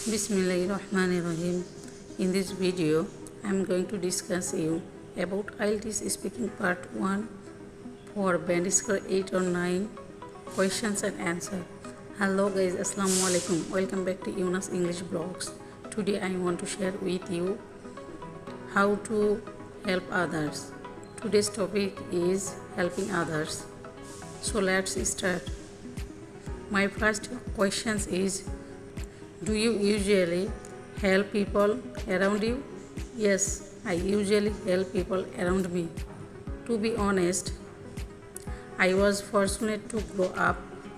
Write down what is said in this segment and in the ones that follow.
Bismillahirrahmanirrahim. In this video, I am going to discuss you about IELTS speaking part 1 for band score 8 or 9 questions and answer. Hello guys, Assalamu alaikum. Welcome back to Yuna's English blogs. Today I want to share with you how to help others. Today's topic is helping others. So let's start. My first question is, do you usually help people around you? Yes, I usually help people around me. To be honest, I was fortunate to grow up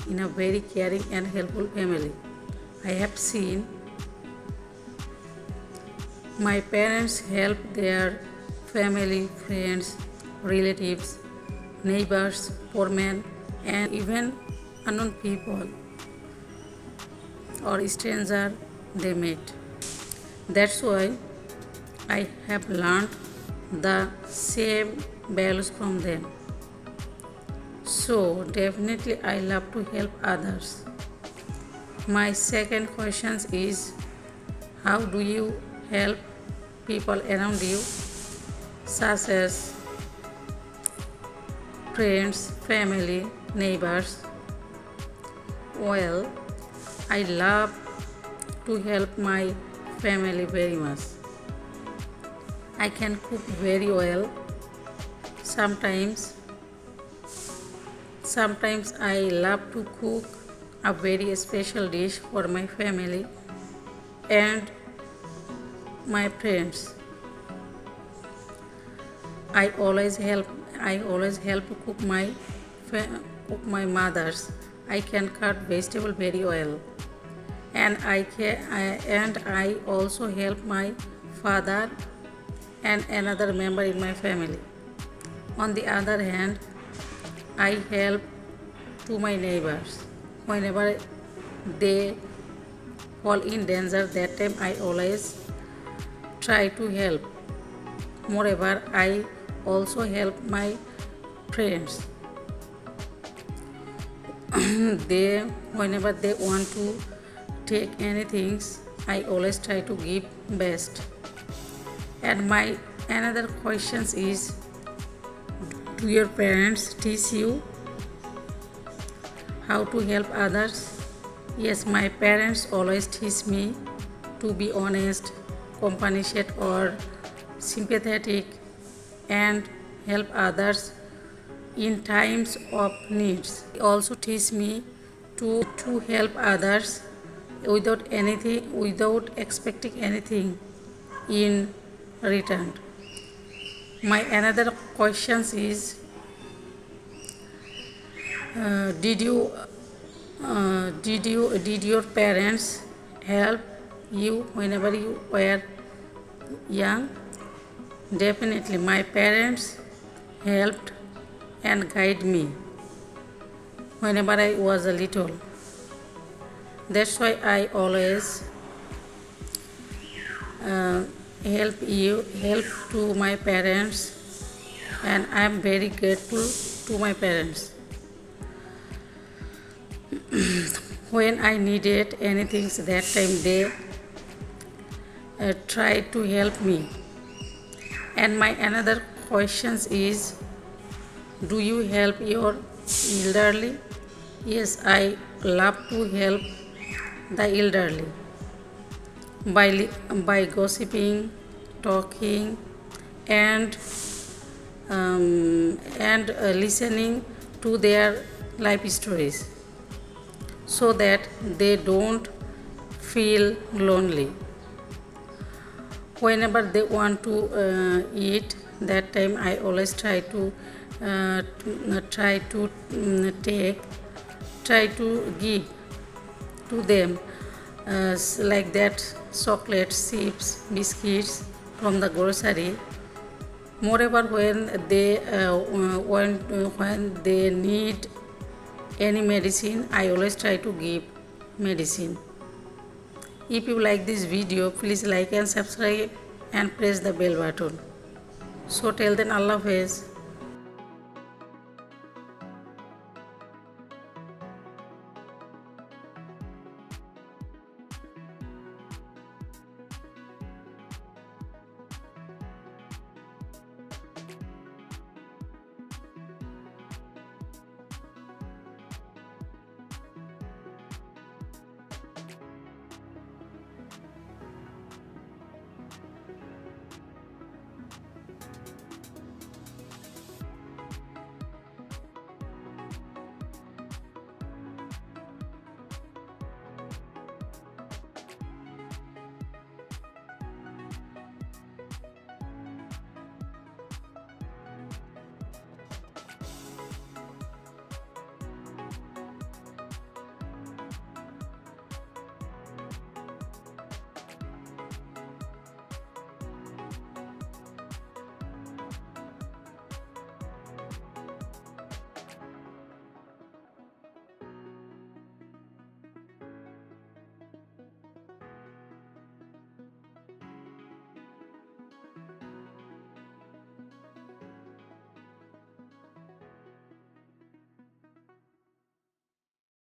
in a very caring and helpful family. I have seen my parents help their family, friends, relatives, neighbors, poor men, and even unknown people or stranger they met. That's why I have learned the same values from them. So definitely I love to help others. My second question is, how do you help people around you, such as friends, family, neighbors? Well, I love to help my family very much. I can cook very well. Sometimes I love to cook a very special dish for my family and my friends. I always help to cook my mothers. I can cut vegetable very well. And I also help my father and another member in my family. On the other hand, I help to my neighbors whenever they fall in danger. That time I always try to help. Moreover, I also help my friends. Whenever they want to take anything, I always try to give best. And my another question is, do your parents teach you how to help others? Yes, my parents always teach me to be honest, compassionate or sympathetic and help others in times of needs. They also teach me to help others without expecting anything in return. My another question is, did your parents help you whenever you were young? Definitely, my parents helped and guided me whenever I was a little. That's why I always help to my parents, and I am very grateful to my parents. When I needed anything, that time they tried to help me. And my another question is, do you help your elderly? Yes, I love to help the elderly by gossiping, talking, and listening to their life stories, so that they don't feel lonely. Whenever they want to eat, that time I always try to give to them like that chocolates, chips, biscuits from the grocery. Moreover, when they need any medicine, I always try to give medicine. If you like this video, please like and subscribe and press the bell button. So till then, Allah Hafiz.